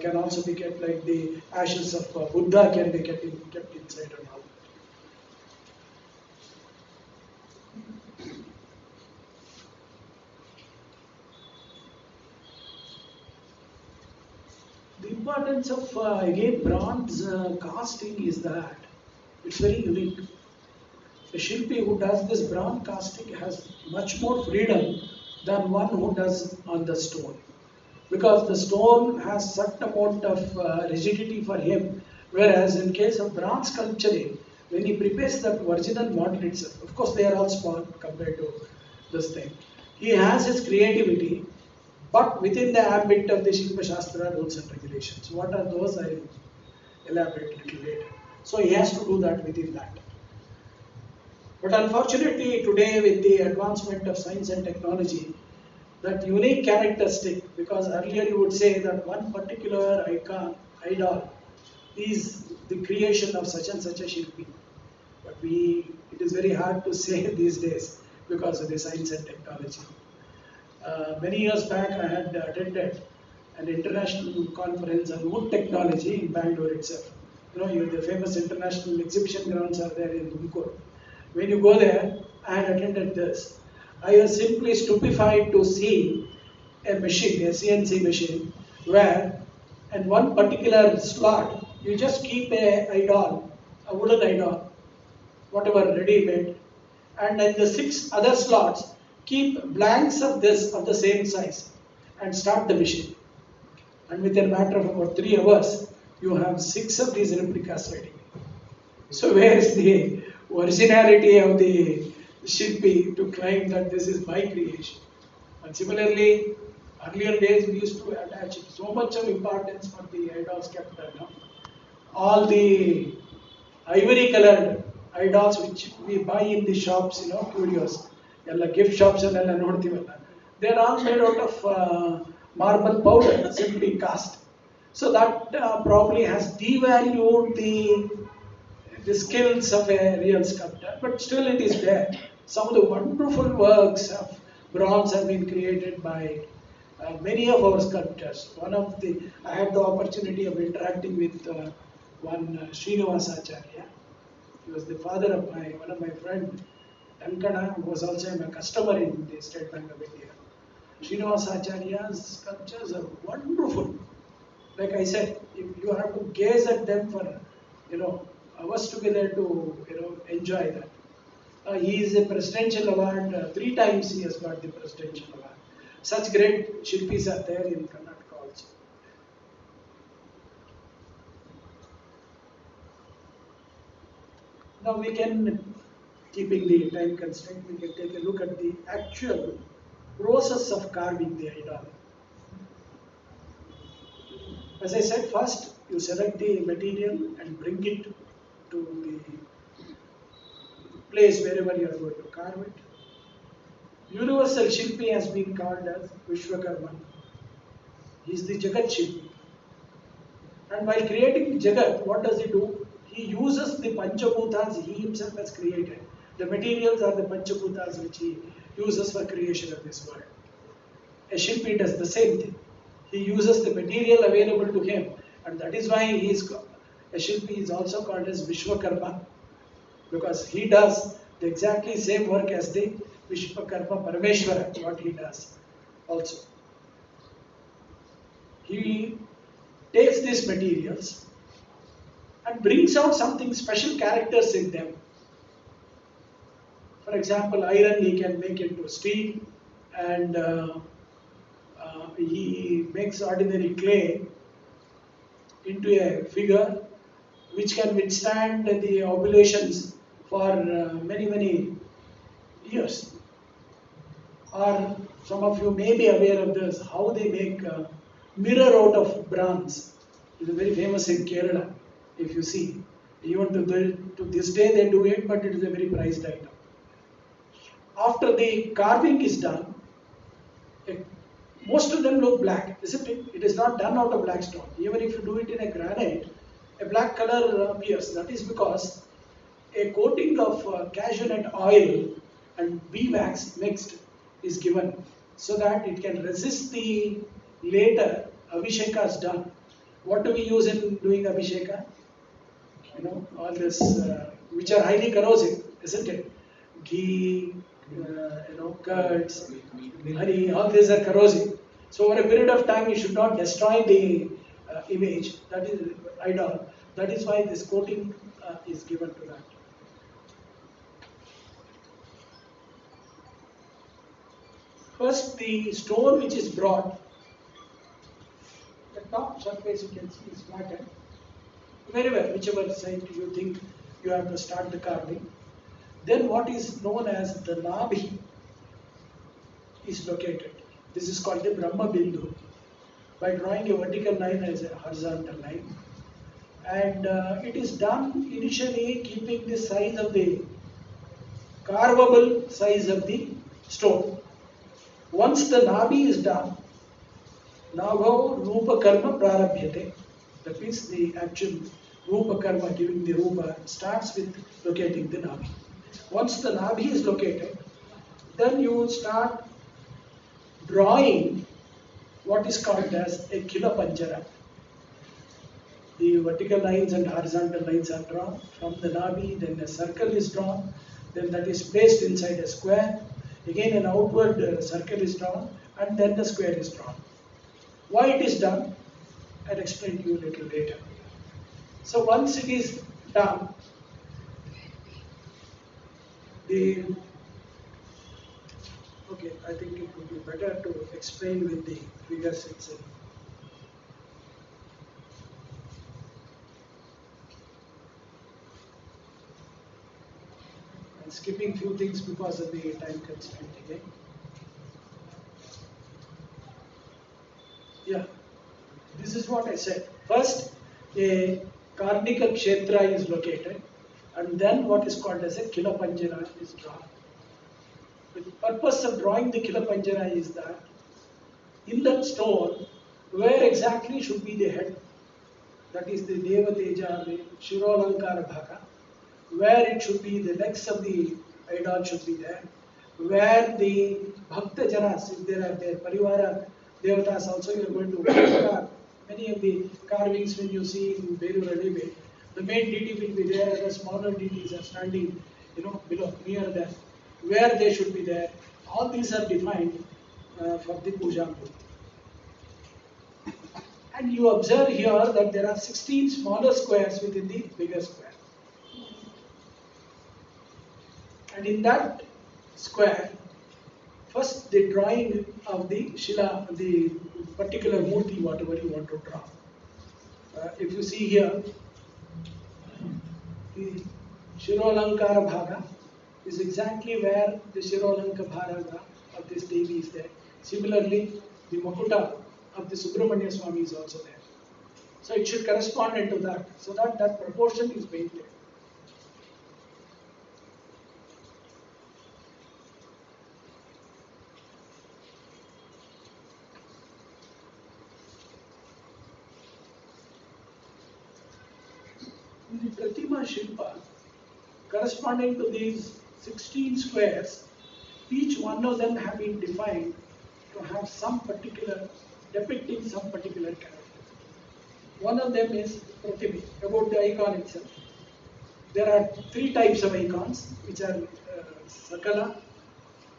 can also be kept, like the ashes of Buddha can be kept inside and all. The importance of again bronze casting is that it's very unique. The Shilpi who does this bronze casting has much more freedom than one who does on the stone, because the stone has certain amount of rigidity for him, whereas in case of bronze sculpturing, when he prepares that original model itself, of course they are all small compared to this thing, he has his creativity, but within the ambit of the Shilpa Shastra rules and regulations. What are those? I will elaborate a little later. So he has to do that within that. But unfortunately today, with the advancement of science and technology, that unique characteristic, because earlier you would say that one particular icon, idol, is the creation of such and such a Shilpi. But it is very hard to say these days because of the science and technology. Many years back, I had attended an international conference on wood technology in Bangalore itself. The famous international exhibition grounds are there in Dumkur. When you go there, I had attended this. I was simply stupefied to see a machine, a CNC machine, where in one particular slot, you just keep a wooden idol, whatever ready-made, and in the 6 other slots, keep blanks of the same size and start the machine. And within a matter of about 3 hours, you have 6 of these replicas ready. So where is the originality of the Shilpi to claim that this is my creation? And similarly, earlier days we used to attach so much of importance for the idols kept. All the ivory colored idols which we buy in the shops, curios, ಎಲ್ಲ gift shops ಅಲ್ಲೆಲ್ಲ ನೋಡ್ತೀವಲ್ಲ, they're all made out of marble powder, simply cast. So that probably has devalued the skills of a real sculptor, but still it is there. Some of the wonderful works of bronze have been created by many of our sculptors. I had the opportunity of interacting with one Srinivasacharya. He was the father of one of my friend, Dankana, who was also a customer in the State Bank of India. Srinivasacharya's sculptures are wonderful. Like I said, if you have to gaze at them for, hours together to, enjoy that. He is a presidential award, 3 times he has got the presidential award. Such great Shilpis are there in Karnataka also. Now we can, keeping the time constraint, we can take a look at the actual process of carving the idol. As I said, first you select the material and bring it to the place wherever you are going to carve it. Universal Shilpi has been called as Vishwakarma. He is the Jagat Shilpi. And while creating Jagat, what does he do? He uses the Panchabhutas he himself has created. The materials are the Panchabhutas which he uses for creation of this world. A Shilpi does the same thing. He uses the material available to him, and that is why a Shilpi is also called as Vishwakarma, because he does the exactly same work as the Vishwakarma Parameshwara, what he does also. He takes these materials and brings out something special characters in them. For example, iron he can make into steel, and he makes ordinary clay into a figure which can withstand the oblations for many years. Or some of you may be aware of this, how they make mirror out of bronze. It is very famous in Kerala, if you see. Even to this day they do it, but it is a very prized item. After the carving is done, most of them look black, isn't it? It is not done out of black stone. Even if you do it in a granite, a black color appears. That is because a coating of cashew nut oil and bee wax mixed is given so that it can resist the later abhishekas done. What do we use in doing abhisheka? All this, which are highly corrosive, isn't it? Ghee, curds, honey, all these are corrosive. So over a period of time, you should not destroy the image, that is idol. That is why this coating is given to that. First, the stone which is brought, the top surface you can see is flattened. Very well, whichever side you think you have to start the carving. Then what is known as the Nabhi is located. This is called the Brahma Bindu. By drawing a vertical line as a horizontal line. And it is done initially keeping the size of the carvable size of the stone. Once the Nabhi is done, Nabho Rupa Karma Prarabhyate. That means the actual Rupa Karma, giving the Rupa, starts with locating the Nabhi. Once the Nabhi is located, then you start drawing what is called as a Kila Panjara. The vertical lines and horizontal lines are drawn from the Nabhi, then a circle is drawn, then that is placed inside a square, again an outward circle is drawn, and then the square is drawn. Why it is done, I'll explain to you a little later. So once it is done, I think it would be better to explain with the figures itself. I'm skipping few things because of the time constraint again. Yeah, this is what I said. First, a Karnika Kshetra is located. and then what is called as a Kila Panjara is drawn. The purpose of drawing the Kila Panjara is that in that stone, where exactly should be the head, that is the Devateja, the Shirolankara Bhaka, where it should be the legs of the idol should be there, where the Bhakta Janas, if there are their Parivara Devatas also, you are going to many of the carvings when you see in Belur Adebe, the main deity will be there, the smaller deities are standing, below, near them, where they should be there. All these are defined for the puja. And you observe here that there are 16 smaller squares within the bigger square. And in that square, first the drawing of the Shila, the particular Murti, whatever you want to draw. If you see here, the Shirolankara Bhaga is exactly where the Shirolanka Bhaga of this Devi is there. Similarly, the Makuta of the Subramanya Swami is also there. So it should correspond into that, so that that proportion is maintained. In the Pratima Shilpa, corresponding to these 16 squares, each one of them have been defined to have some particular, depicting some particular character. One of them is Pratimi, about the icon itself. There are three types of icons, which are Sakala,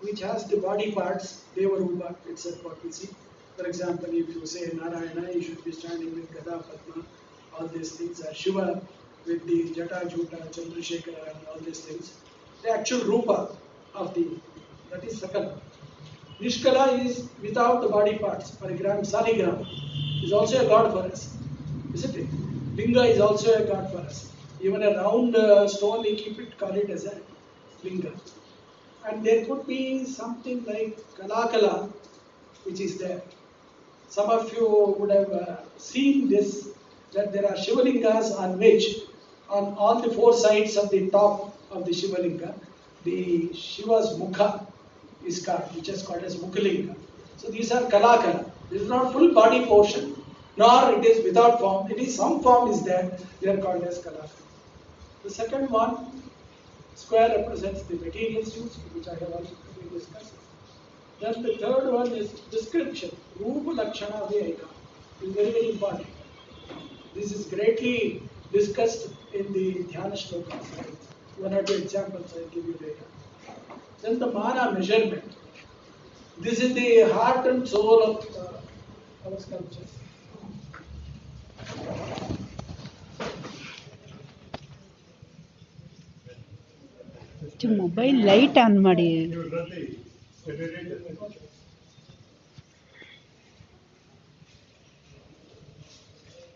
which has the body parts, Devarupa itself, what we see. For example, if you say Narayana, you should be standing with Gada Padma, all these things are Shiva with the Jata Juta, Chandrasekhara, and all these things. The actual Rupa of the, that is Sakala. Nishkala is without the body parts. For example, Saligram is also a god for us, isn't it? Linga is also a god for us. Even a round stone, we keep it, call it as a Linga. And there could be something like Kalakala, which is there. Some of you would have seen this, that there are Shivalingas on which, on all the four sides of the top of the Shivalinga, the Shiva's Mukha is carved, which is called as Mukhalinga. So these are Kalakala. This is not full body portion, nor it is without form. It is some form is there. They are called as Kalakala. The second one, square, represents the materials used, which I have also discussed. Then the third one is description. Rupa Lakshana Vyayika is very, very important. This is greatly discussed in the Dhyana Shlokas. One or two examples I will give you later. Then the Mana measurement. This is the heart and soul of our sculptures. Mobile light on ಮಾಡಿ.